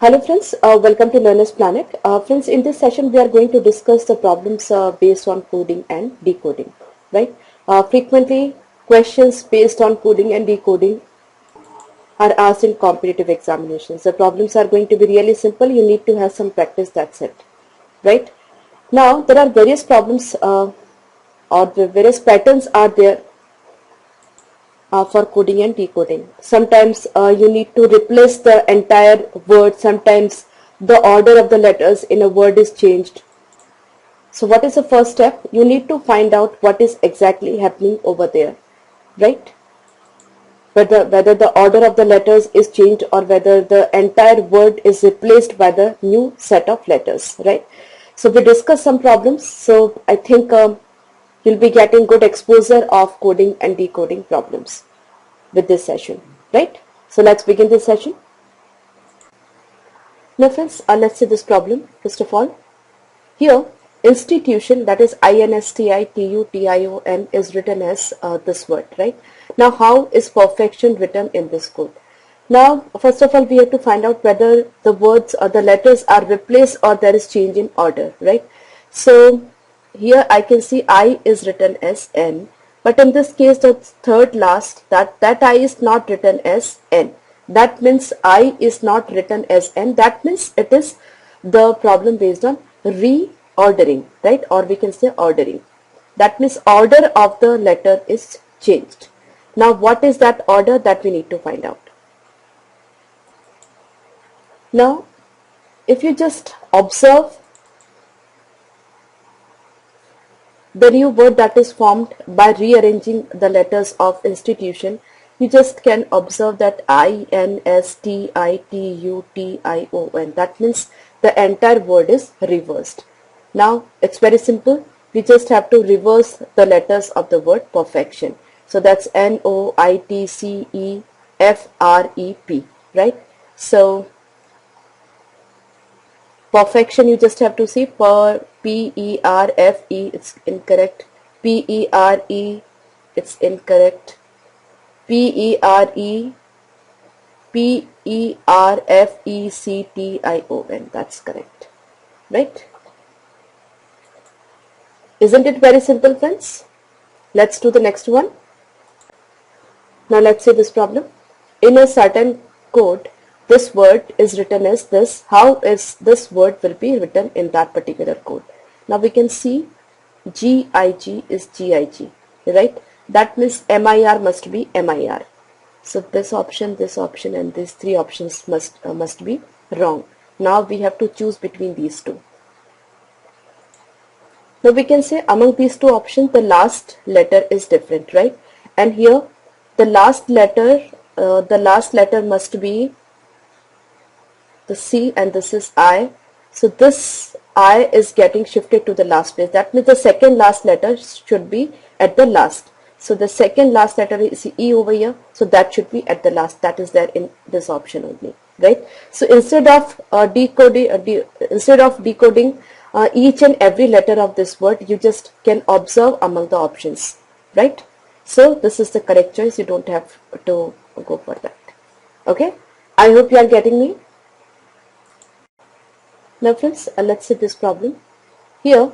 Hello friends, welcome to Learner's Planet. Friends, in this session we are going to discuss the problems based on coding and decoding, right? Frequently questions based on coding and decoding are asked in competitive examinations. The problems are going to be really simple. You need to have some practice, that's it, right? Now there are various problems or the various patterns are there for coding and decoding. Sometimes you need to replace the entire word. Sometimes the order of the letters in a word is changed. So what is the first step? You need to find out what is exactly happening over there, right? Whether the order of the letters is changed or whether the entire word is replaced by the new set of letters, right? So we discussed some problems. So I think you'll be getting good exposure of coding and decoding problems with this session, right? So let's begin this session. Now friends, let's see this problem first of all. Here, institution, that is institution is written as this word, right? Now how is perfection written in this code? Now first of all we have to find out whether the words or the letters are replaced or there is change in order, right? So here I can see I is written as N, but in this case the third last, that I is not written as N. That means I is not written as N. That means it is the problem based on reordering, right? Or we can say ordering. That means order of the letter is changed. Now what is that order that we need to find out? Now if you just observe the new word that is formed by rearranging the letters of institution, you just can observe that INSTITUTION. That means the entire word is reversed. Now it's very simple. We just have to reverse the letters of the word perfection. So that's NOITCEFREP, right? So perfection, you just have to see PERFE, it's incorrect. PERE, it's incorrect. PERE, PERFECTION, that's correct, right? Isn't it very simple, friends? Let's do the next one. Now let's see this problem. In a certain code, this word is written as this. How is this word will be written in that particular code? Now we can see GIG is GIG, right? That means MIR must be MIR. So this option, and these three options must be wrong. Now we have to choose between these two. Now we can say among these two options the last letter is different, right? And here the last letter must be the C and this is I. So this I is getting shifted to the last place. That means the second last letter should be at the last. So the second last letter is E over here. So that should be at the last. That is there in this option only, right? So instead of decoding each and every letter of this word, you just can observe among the options, right? So this is the correct choice. You don't have to go for that. Okay. I hope you are getting me. Now friends, let's see this problem. Here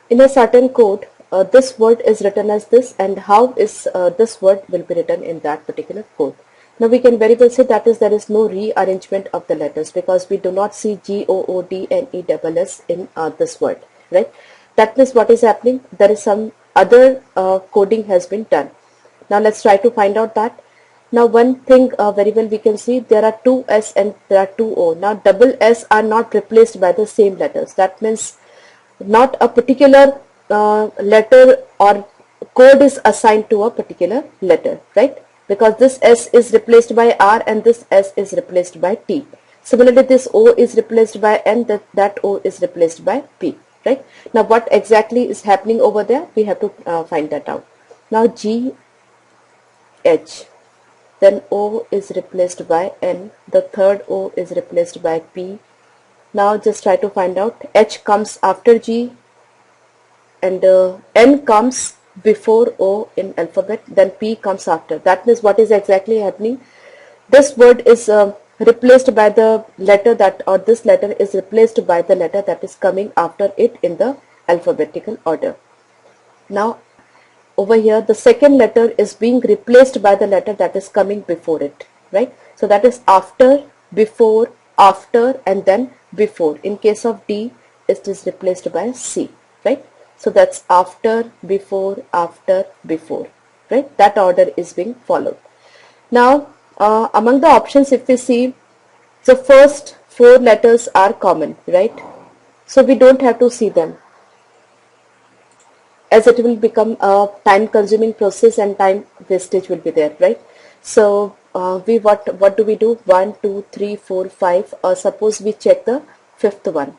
in a certain code, this word is written as this, and how is this word will be written in that particular code. Now we can very well say that is there is no rearrangement of the letters because we do not see GOODNESS in this word, right? That means what is happening? There is some other coding has been done. Now let's try to find out that. Now one thing very well we can see there are two S and there are two O. Now double S are not replaced by the same letters. That means not a particular letter or code is assigned to a particular letter, right? Because this S is replaced by R and this S is replaced by T. Similarly, this O is replaced by N, that O is replaced by P, right? Now what exactly is happening over there? We have to find that out. Now G, H, then O is replaced by N, the third O is replaced by P. Now just try to find out. H comes after G and N comes before O in alphabet, then P comes after. That means what is exactly happening? This word is replaced by the letter that, or this letter is replaced by the letter that is coming after it in the alphabetical order. Now over here the second letter is being replaced by the letter that is coming before it, right? So that is after, before, after, and then before. In case of D, it is replaced by C, right? So that's after, before, right? That order is being followed. Now among the options, if we see, the first four letters are common, right? So we don't have to see them, as it will become a time consuming process and time wastage will be there, right? So what do we do? 1 2 3 4 5. Suppose we check the fifth one,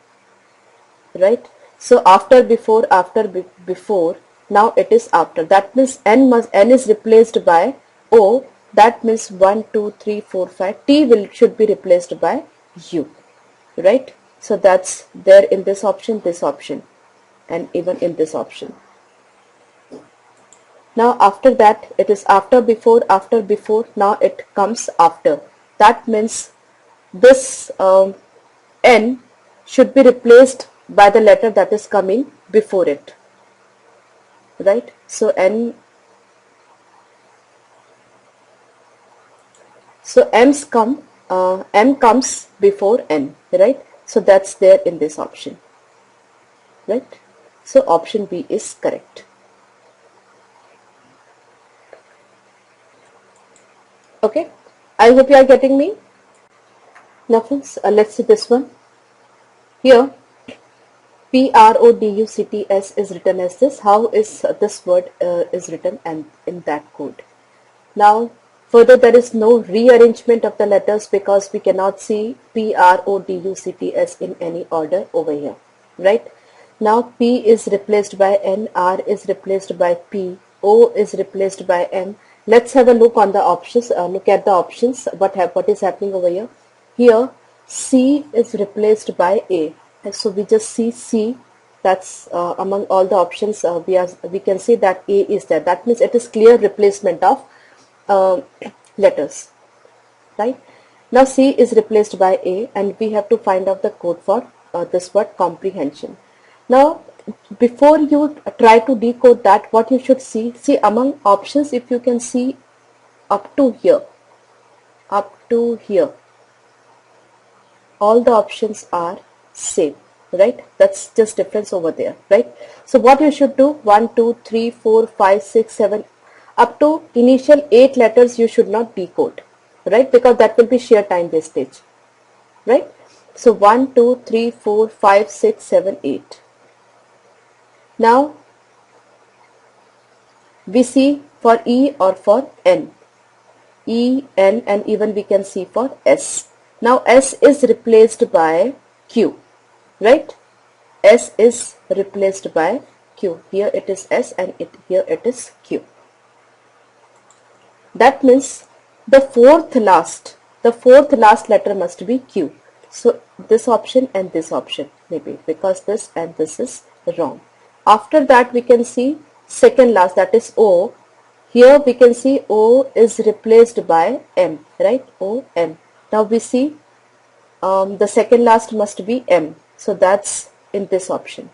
right? So after, before, after, before, now it is after. That means n is replaced by O. That means 1 2 3 4 5. T should be replaced by U, right? So that's there in this option, and even in this option. Now after that, it is after, before, now it comes after. That means this N should be replaced by the letter that is coming before it, right? So M comes before N, right? So that's there in this option, right? So option B is correct. Okay, I hope you are getting me. Now friends, let's see this one. Here PRODUCTS is written as this. How is this word is written and in that code? Now further, there is no rearrangement of the letters because we cannot see PRODUCTS in any order over here, right? Now P is replaced by N, R is replaced by P, O is replaced by M. Let's have a look on the options. Look at the options. What is happening over here? Here C is replaced by A. So we just see C. That's among all the options. We can see that A is there. That means it is clear replacement of letters, right? Now C is replaced by A, and we have to find out the code for this word comprehension. Now before you try to decode that, what you should see among options, if you can see up to here, all the options are same, right? That's just difference over there, right? So what you should do, 1 2 3 4 5 6 7, up to initial 8 letters you should not decode, right? Because that will be sheer time wastage, right? So 1 2 3 4 5 6 7 8. Now we see for E or for N, E, N, and even we can see for S. Now S is replaced by Q, right? S is replaced by Q. Here it is S and here it is Q. That means the fourth last letter must be Q. So this option and this option maybe, because this and this is wrong. After that we can see second last, that is O. Here we can see O is replaced by M, right? O, M. Now we see the second last must be M. So that's in this option,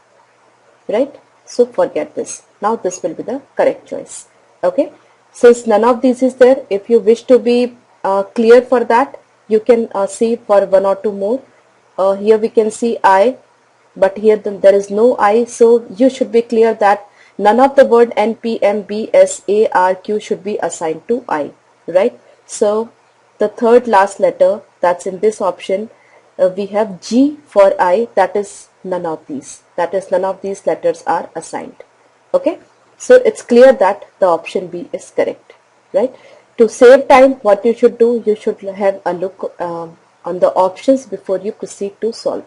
right? So forget this. Now this will be the correct choice. Okay. Since none of these is there, if you wish to be clear for that, you can see for one or two more. Here we can see I, but here there is no I, so you should be clear that none of the word N, P, M, B, S, A, R, Q should be assigned to I, right? So the third last letter that's in this option, we have G for I, that is none of these. That is none of these letters are assigned. Okay, so it's clear that the option B is correct, right? To save time, what you should do, you should have a look on the options before you proceed to solve.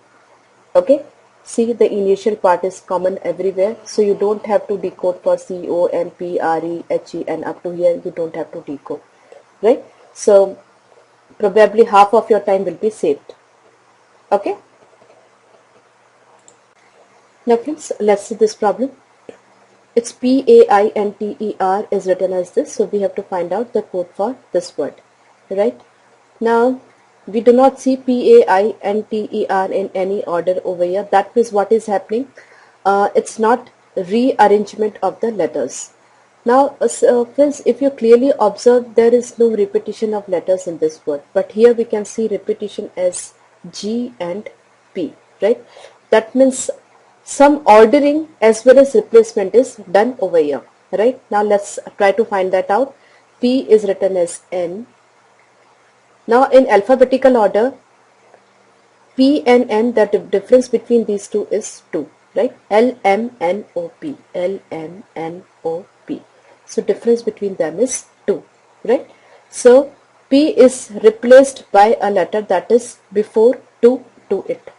Okay, see the initial part is common everywhere, so you don't have to decode for C, O, N, P, R, E, H, E, and up to here you don't have to decode, right? So probably half of your time will be saved. Okay. Now friends, let's see this problem. It's PAINTER is written as this, so we have to find out the code for this word, right? Now we do not see PAI and TER in any order over here. That means what is happening? It's not rearrangement of the letters. Now, friends, if you clearly observe, there is no repetition of letters in this word. But here we can see repetition as G and P, right? That means some ordering as well as replacement is done over here, right? Now let's try to find that out. P is written as N. Now in alphabetical order, P and N, the difference between these two is 2, right? L, M, N, O, P. L, M, N, O, P. So difference between them is 2, right? So P is replaced by a letter that is before 2 to it,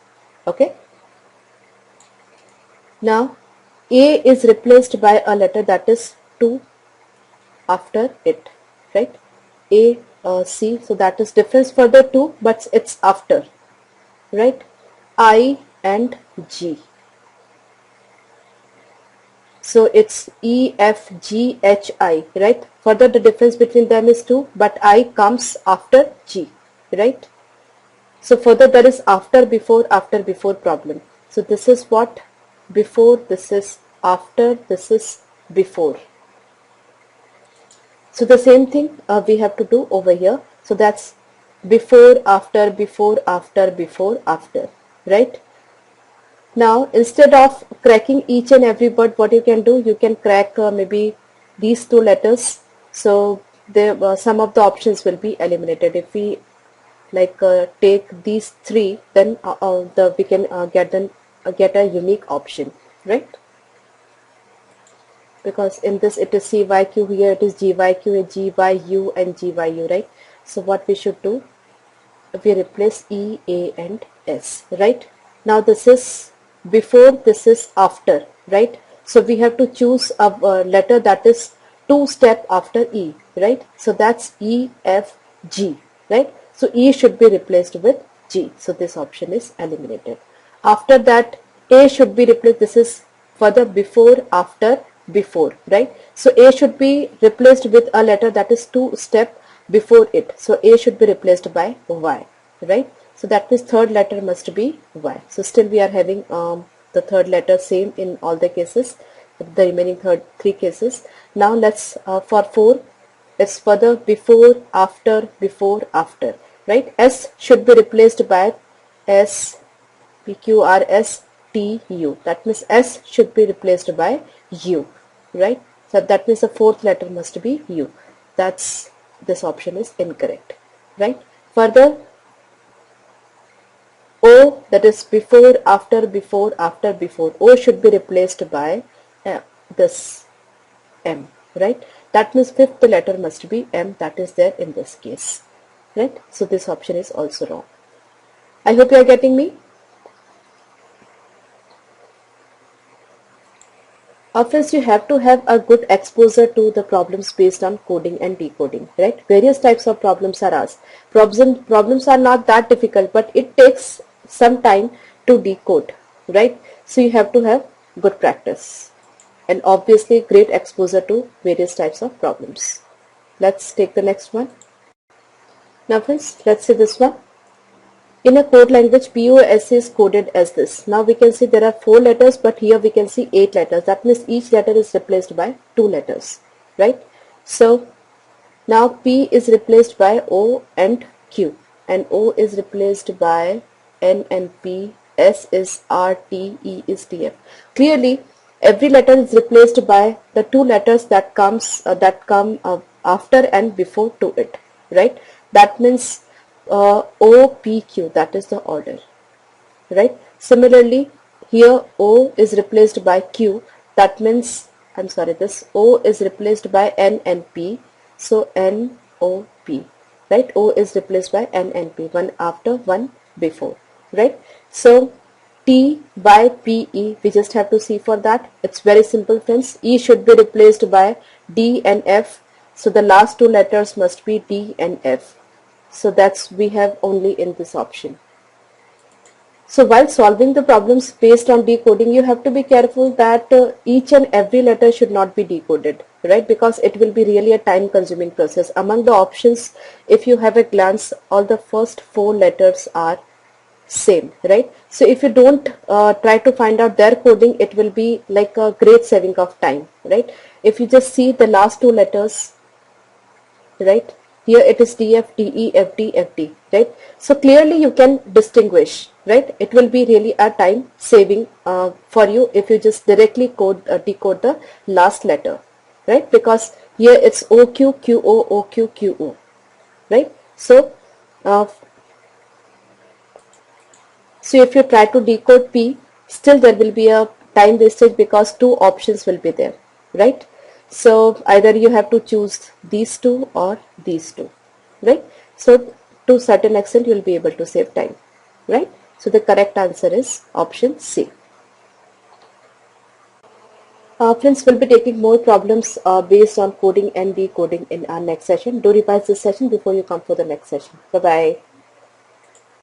okay? Now A is replaced by a letter that is 2 after it, right? A, C, so that is difference for the 2, but it's after, right? I and G. So it's E, F, G, H, I, right? Further the difference between them is 2, but I comes after G, right? So further there is after before problem. So this is what before, this is after, this is before. So the same thing we have to do over here. So that's before, after, before, after, before, after, right? Now instead of cracking each and every word, what you can do, you can crack maybe these 2 letters. So there some of the options will be eliminated. If we like take these 3, then we can get a unique option, right? Because in this it is CYQ, here it is GYQ, GYU and GYU, right? So what we should do, we replace E, A and S, right? Now this is before, this is after, right? So we have to choose a letter that is 2 step after E, right? So that's E, F, G, right? So E should be replaced with G. So this option is eliminated. After that, A should be replaced. This is for the before, after, before, right? So A should be replaced with a letter that is 2 step before it. So A should be replaced by Y, right? So that means third letter must be Y. So still we are having the third letter same in all the cases, the remaining 3 cases. Now let's for 4, it's for the before, after, right? S should be replaced by S, P, Q, R, S, T, U. That means S should be replaced by U, right? So that means the 4th letter must be U. That's, this option is incorrect, right? Further, O, that is before, after, O should be replaced by this M, right? That means 5th letter must be M, that is there in this case, right? So this option is also wrong. I hope you are getting me. First, you have to have a good exposure to the problems based on coding and decoding, right? Various types of problems are asked. Problems are not that difficult, but it takes some time to decode, right? So you have to have good practice and obviously great exposure to various types of problems. Let's take the next one. Now friends, let's see this one. In a code language, POS is coded as this. Now we can see there are 4 letters, but here we can see 8 letters. That means each letter is replaced by 2 letters, right? So now P is replaced by O and Q, and O is replaced by N and P, S is R, T, E is T, F. Clearly, every letter is replaced by the 2 letters that come after and before to it, right? That means O, P, Q, that is the order, right? Similarly, here O is replaced by Q, that means, I'm sorry, this O is replaced by N and P, so N, O, P, right? O is replaced by N and P, one after, one before, right? So T by P, E, we just have to see for that. It's very simple, friends. E should be replaced by D and F, so the last 2 letters must be D and F. So that's we have only in this option. So while solving the problems based on decoding, you have to be careful that each and every letter should not be decoded, right? Because it will be really a time consuming process. Among the options, if you have a glance, all the first four letters are same, right? So if you don't try to find out their coding, it will be like a great saving of time, right? If you just see the last two letters, right? Here it is DF, DE, FD, FD, right? So clearly you can distinguish, right? It will be really a time saving for you if you just directly decode the last letter, right? Because here it's OQ, QO, OQ, QO, right? Uh, so if you try to decode P, still there will be a time wastage because two options will be there, right? So either you have to choose these two or these two, right? So to certain extent you will be able to save time, right? So the correct answer is option C. Friends, will be taking more problems based on coding and decoding in our next session. Do revise this session before you come for the next session. Bye-bye.